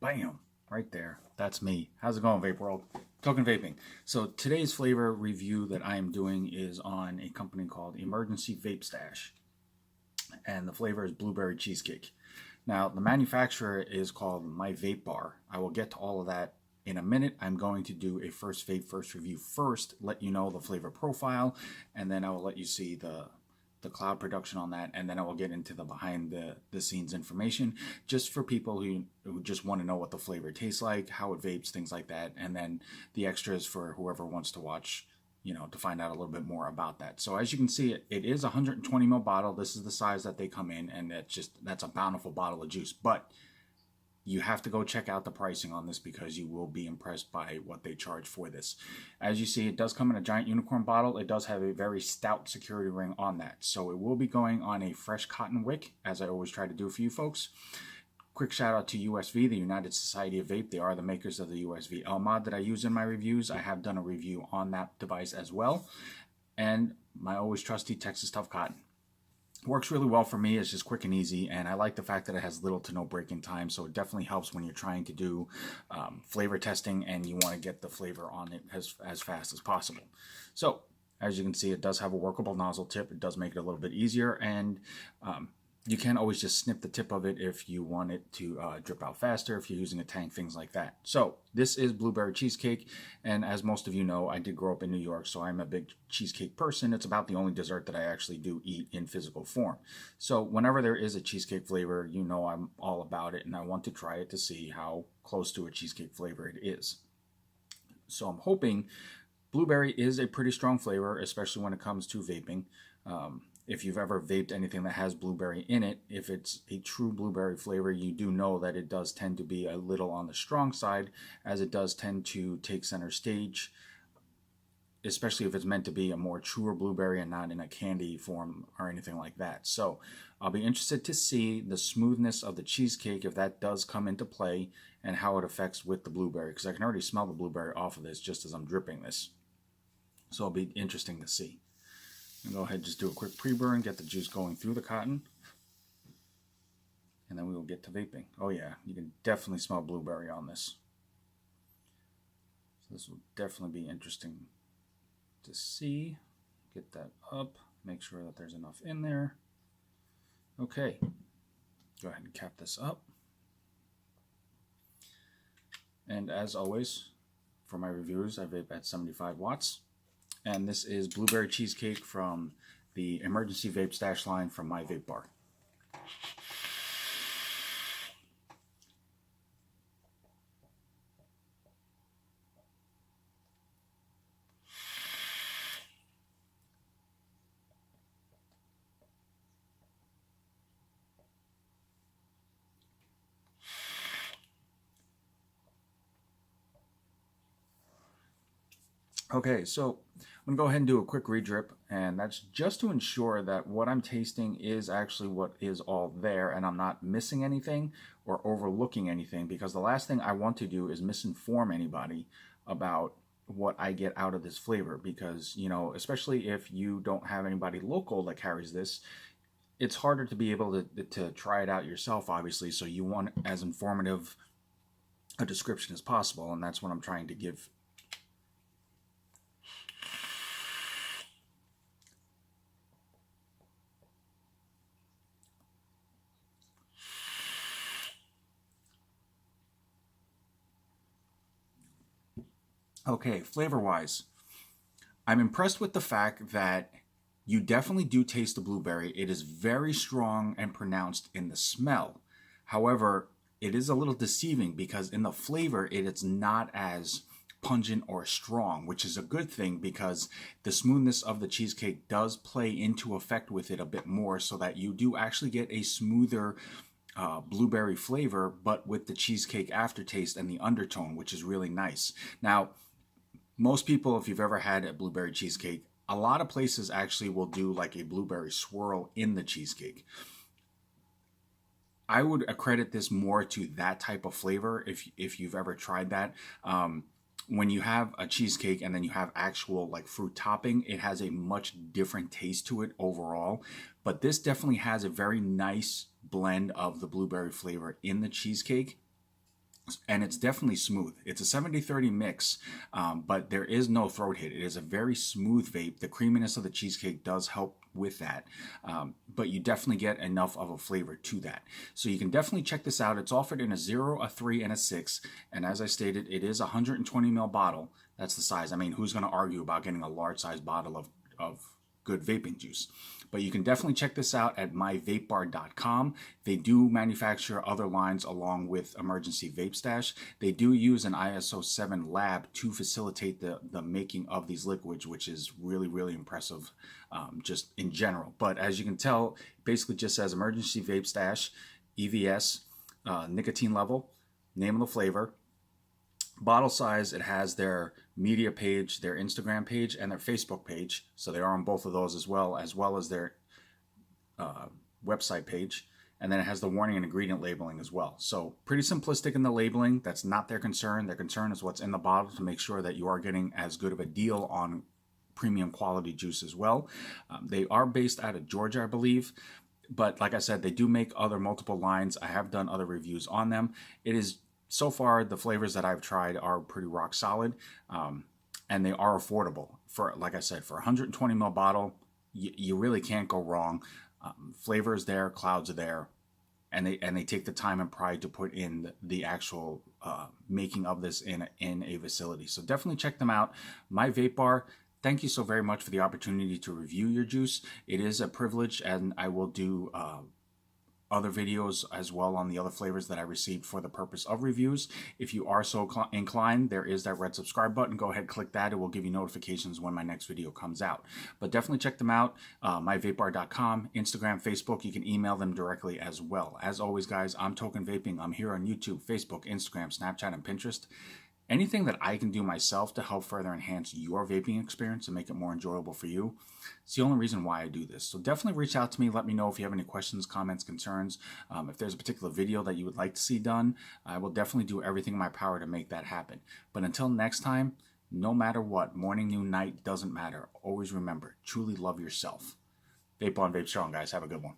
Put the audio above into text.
Bam! Right there. That's me. How's it going, Vape World? Talking vaping. So today's flavor review that I am doing is on a company called Emergency Vape Stash. And the flavor is Blueberry Cheesecake. Now, the manufacturer is called My Vape Bar. I will get to all of that in a minute. I'm going to do a first vape first review first, let you know the flavor profile, and then I will let you see the cloud production on that, and then I will get into the behind the scenes information just for people who just want to know what the flavor tastes like, how it vapes, things like that, and then the extras for whoever wants to watch, to find out a little bit more about that. So as you can see, it is a 120 ml bottle. This is the size that they come in, and that's a Bountiful bottle of juice. But you have to go check out the pricing on this because you will be impressed by what they charge for this. As you see, it does come in a giant unicorn bottle. It does have a very stout security ring on that. So it will be going on a fresh cotton wick, as I always try to do for you folks. Quick shout out to USV, the United Society of Vape. They are the makers of the USV L mod that I use in my reviews. I have done a review on that device as well. And my always trusty Texas Tough Cotton. Works really well for me. It's just quick and easy, and I like the fact that it has little to no break-in time, so it definitely helps when you're trying to do flavor testing and you want to get the flavor on it as fast as possible. So as you can see, it does have a workable nozzle tip. It does make it a little bit easier, and you can always just snip the tip of it if you want it to drip out faster, if you're using a tank, things like that. So this is Blueberry Cheesecake, and as most of you know, I did grow up in New York, so I'm a big cheesecake person. It's about the only dessert that I actually do eat in physical form. So whenever there is a cheesecake flavor, you know I'm all about it, and I want to try it to see how close to a cheesecake flavor it is. So I'm hoping blueberry is a pretty strong flavor, especially when it comes to vaping. If you've ever vaped anything that has blueberry in it, if it's a true blueberry flavor, you do know that it does tend to be a little on the strong side, as it does tend to take center stage, especially if it's meant to be a more truer blueberry and not in a candy form or anything like that. So I'll be interested to see the smoothness of the cheesecake, if that does come into play, and how it affects with the blueberry, because I can already smell the blueberry off of this just as I'm dripping this. So it'll be interesting to see. And go ahead and just do a quick pre-burn, get the juice going through the cotton, and then we will get to vaping. Oh yeah, you can definitely smell blueberry on this. So this will definitely be interesting to see. Get that up, make sure that there's enough in there. Okay, go ahead and cap this up. And as always, for my reviews, I vape at 75 watts. And this is Blueberry Cheesecake from the Emergency Vape Stash line from My Vape Bar. Okay, so I'm going to go ahead and do a quick re-drip, and that's just to ensure that what I'm tasting is actually what is all there, and I'm not missing anything or overlooking anything, because the last thing I want to do is misinform anybody about what I get out of this flavor, because, especially if you don't have anybody local that carries this, it's harder to be able to try it out yourself, obviously, so you want as informative a description as possible, and that's what I'm trying to give. Okay, flavor-wise, I'm impressed with the fact that you definitely do taste the blueberry. It is very strong and pronounced in the smell. However, it is a little deceiving because in the flavor, it's not as pungent or strong, which is a good thing because the smoothness of the cheesecake does play into effect with it a bit more, so that you do actually get a smoother blueberry flavor, but with the cheesecake aftertaste and the undertone, which is really nice. Now, most people, if you've ever had a blueberry cheesecake, a lot of places actually will do like a blueberry swirl in the cheesecake. I would accredit this more to that type of flavor if you've ever tried that. When you have a cheesecake and then you have actual like fruit topping, it has a much different taste to it overall. But this definitely has a very nice blend of the blueberry flavor in the cheesecake. and it's definitely smooth. It's a 70-30 mix, but there is no throat hit. It is a very smooth vape. The creaminess of the cheesecake does help with that, but you definitely get enough of a flavor to that. So you can definitely check this out. It's offered in a 0, a 3, and a 6, and as I stated, it is a 120 ml bottle. That's the size. I mean, who's going to argue about getting a large size bottle of good vaping juice? But you can definitely check this out at myvapebar.com. They do manufacture other lines along with Emergency Vape Stash. They do use an ISO 7 lab to facilitate the making of these liquids, which is really, really impressive just in general. But as you can tell, it basically just says Emergency Vape Stash, EVS, nicotine level, name of the flavor, bottle size. It has their media page, their Instagram page, and their Facebook page. So they are on both of those as well as their website page. And then it has the warning and ingredient labeling as well. So pretty simplistic in the labeling. That's not their concern. Their concern is what's in the bottle to make sure that you are getting as good of a deal on premium quality juice as well. They are based out of Georgia, I believe. But like I said, they do make other multiple lines. I have done other reviews on them. It is so far, the flavors that I've tried are pretty rock solid, and they are affordable. For, like I said, for a 120 ml bottle, you really can't go wrong. Flavor is there, clouds are there, and they take the time and pride to put in the actual making of this in a facility. So definitely check them out. My Vape Bar. Thank you so very much for the opportunity to review your juice. It is a privilege, and I will do other videos as well on the other flavors that I received for the purpose of reviews. If you are so inclined, there is that red subscribe button. Go ahead, click that. It will give you notifications when my next video comes out. But definitely check them out. myvapebar.com, Instagram, Facebook. You can email them directly as well. As always, guys, I'm Token Vaping. I'm here on YouTube, Facebook, Instagram, Snapchat, and Pinterest. Anything that I can do myself to help further enhance your vaping experience and make it more enjoyable for you, it's the only reason why I do this. So definitely reach out to me. Let me know if you have any questions, comments, concerns. If there's a particular video that you would like to see done, I will definitely do everything in my power to make that happen. But until next time, no matter what, morning, noon, night, doesn't matter. Always remember, truly love yourself. Vape on, vape strong, guys. Have a good one.